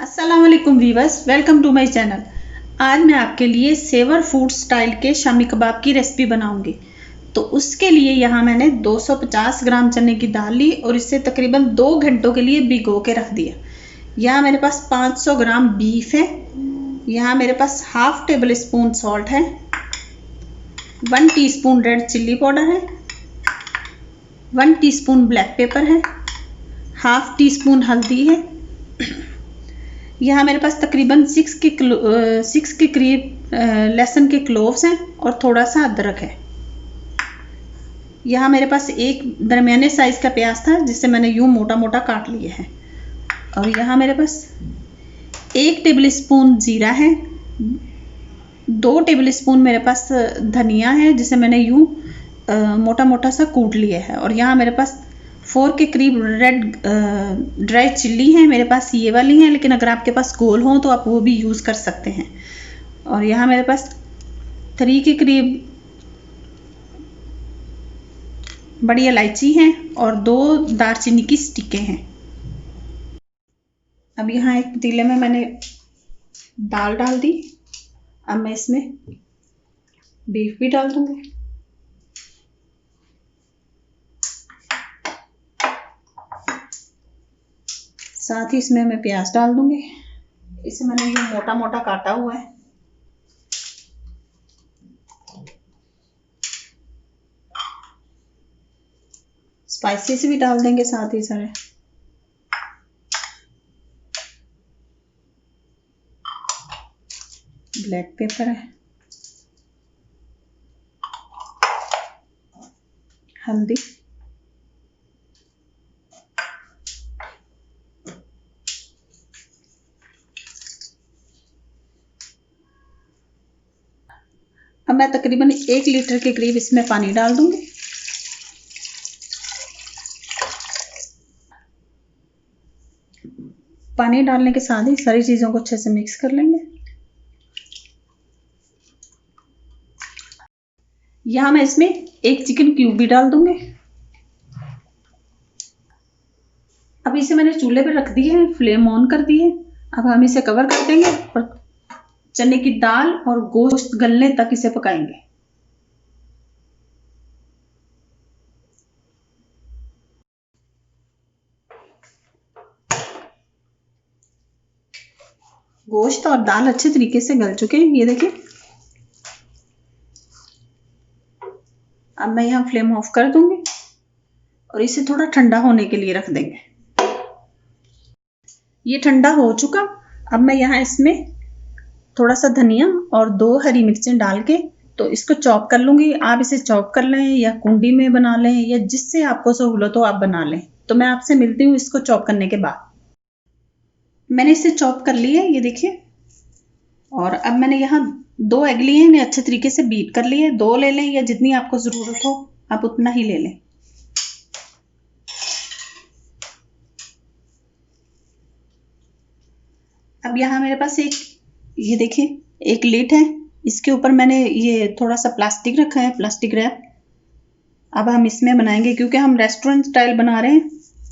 अस्सलाम वालेकुम viewers, welcome to my channel. आज मैं आपके लिए सेवर फूड स्टाइल के शामी कबाब की रेसिपी बनाऊंगी। तो उसके लिए यहाँ मैंने 250 ग्राम चने की दाल ली और इसे तकरीबन 2 घंटों के लिए भिगो के रख दिया। यहाँ मेरे पास 500 ग्राम बीफ है। यहाँ मेरे पास हाफ टेबल स्पून सॉल्ट है, 1 टीस्पून रेड चिल्ली पाउडर है, 1 टीस्पून ब्लैक पेपर है, हाफ टी स्पून हल्दी है। यहाँ मेरे पास तकरीबन 6 के करीब लहसुन के क्लोव्स हैं और थोड़ा सा अदरक है। यहाँ मेरे पास एक दरमियाने साइज का प्याज था जिसे मैंने यूँ मोटा मोटा काट लिया है। और यहाँ मेरे पास 1 टेबल स्पून ज़ीरा है, 2 टेबल स्पून मेरे पास धनिया है जिसे मैंने यूँ मोटा मोटा सा कूट लिया है। और यहाँ मेरे पास 4 के करीब रेड ड्राई चिल्ली हैं, मेरे पास ये वाली हैं, लेकिन अगर आपके पास गोल हो तो आप वो भी यूज़ कर सकते हैं। और यहाँ मेरे पास 3 के करीब बड़ी इलायची हैं और 2 दालचीनी की स्टिकें हैं। अब यहाँ एक पतीले में मैंने दाल डाल दी। अब मैं इसमें बीफ भी डाल दूँगी। साथ ही इसमें मैं प्याज डाल दूंगी। इसे मैंने ये मोटा मोटा काटा हुआ है। स्पाइसेस भी डाल देंगे साथ ही सारे। ब्लैक पेपर है, हल्दी, अब मैं तकरीबन 1 लीटर के करीब इसमें पानी डाल दूंगी। पानी डालने के साथ ही सारी चीज़ों को अच्छे से मिक्स कर लेंगे। यहाँ मैं इसमें 1 चिकन क्यूब भी डाल दूंगी। अब इसे मैंने चूल्हे पर रख दिए है, फ्लेम ऑन कर दी है। अब हम इसे कवर कर देंगे और चने की दाल और गोश्त गलने तक इसे पकाएंगे। गोश्त और दाल अच्छे तरीके से गल चुके हैं, ये देखिए। अब मैं यहाँ फ्लेम ऑफ कर दूंगी और इसे थोड़ा ठंडा होने के लिए रख देंगे। ये ठंडा हो चुका। अब मैं यहाँ इसमें थोड़ा सा धनिया और 2 हरी मिर्चें डाल के तो इसको चॉप कर लूंगी। आप इसे चॉप कर लें या कुंडी में बना लें या जिससे आपको सहूलत हो आप बना लें। तो मैं आपसे मिलती हूँ इसको चॉप करने के बाद। मैंने इसे चॉप कर लिया है, ये देखिए। और अब मैंने यहाँ 2 एग लिए हैं, इन्हें अच्छे तरीके से बीट कर लिए। 2 ले लें या जितनी आपको ज़रूरत हो आप उतना ही ले लें। अब यहाँ मेरे पास ये देखिए एक लिड है, इसके ऊपर मैंने ये थोड़ा सा प्लास्टिक रखा है, प्लास्टिक रैप। अब हम इसमें बनाएंगे क्योंकि हम रेस्टोरेंट स्टाइल बना रहे हैं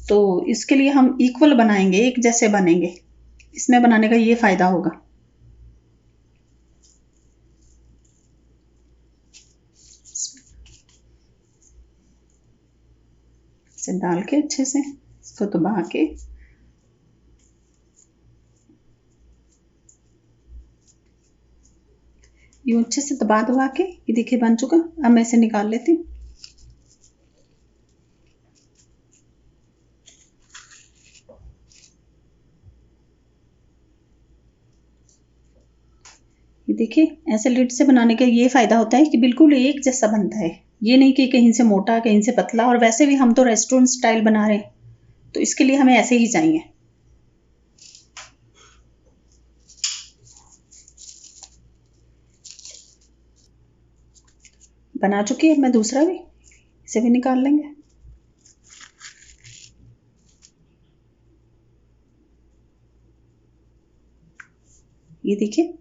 तो इसके लिए हम इक्वल बनाएंगे, एक जैसे बनेंगे। इसमें बनाने का ये फ़ायदा होगा। इसे डाल के अच्छे से इसको दबा के यूँ अच्छे से दबा के ये देखिए बन चुका। अब मैं इसे निकाल लेती हूँ। ये देखिए ऐसे लिड से बनाने का ये फ़ायदा होता है कि बिल्कुल एक जैसा बनता है। ये नहीं कि कहीं से मोटा कहीं से पतला। और वैसे भी हम तो रेस्टोरेंट स्टाइल बना रहे हैं तो इसके लिए हमें ऐसे ही चाहिए। बना चुकी है। मैं दूसरा भी इसे भी निकाल लेंगे। ये देखिए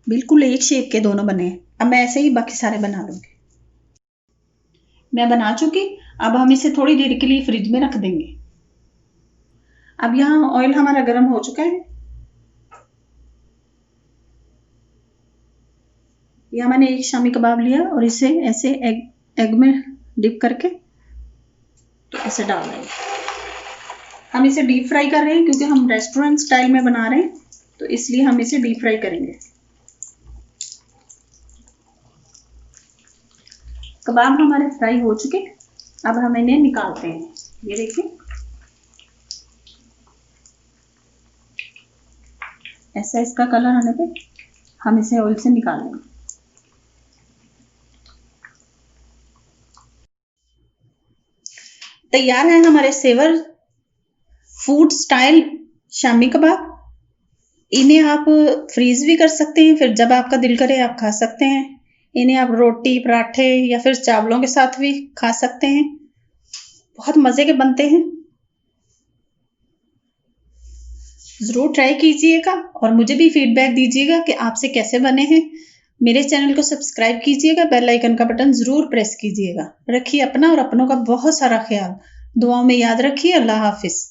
बिल्कुल एक शेप के दोनों बने हैं। अब मैं ऐसे ही बाकी सारे बना लूंगी। मैं बना चुकी। अब हम इसे थोड़ी देर के लिए फ्रिज में रख देंगे। अब यहाँ ऑयल हमारा गर्म हो चुका है। यहाँ मैंने एक शामी कबाब लिया और इसे ऐसे एग में डिप करके तो ऐसे डाल देंगे। हम इसे डीप फ्राई कर रहे हैं क्योंकि हम रेस्टोरेंट स्टाइल में बना रहे हैं, तो इसलिए हम इसे डीप फ्राई करेंगे। कबाब हमारे फ्राई हो चुके, अब हम इन्हें निकालते हैं। ये देखिए, ऐसा इसका कलर आने पे हम इसे ऑयल से निकाल लेंगे। तैयार है हमारे saver food style shami kebab. इन्हें आप फ्रीज भी कर सकते हैं, फिर जब आपका दिल करे आप खा सकते हैं। इन्हें आप रोटी, पराठे या फिर चावलों के साथ भी खा सकते हैं। बहुत मज़े के बनते हैं, ज़रूर ट्राई कीजिएगा और मुझे भी फीडबैक दीजिएगा कि आपसे कैसे बने हैं। मेरे चैनल को सब्सक्राइब कीजिएगा, बेल आइकन का बटन ज़रूर प्रेस कीजिएगा। रखिए अपना और अपनों का बहुत सारा ख्याल। दुआओं में याद रखिए। अल्लाह हाफिज़।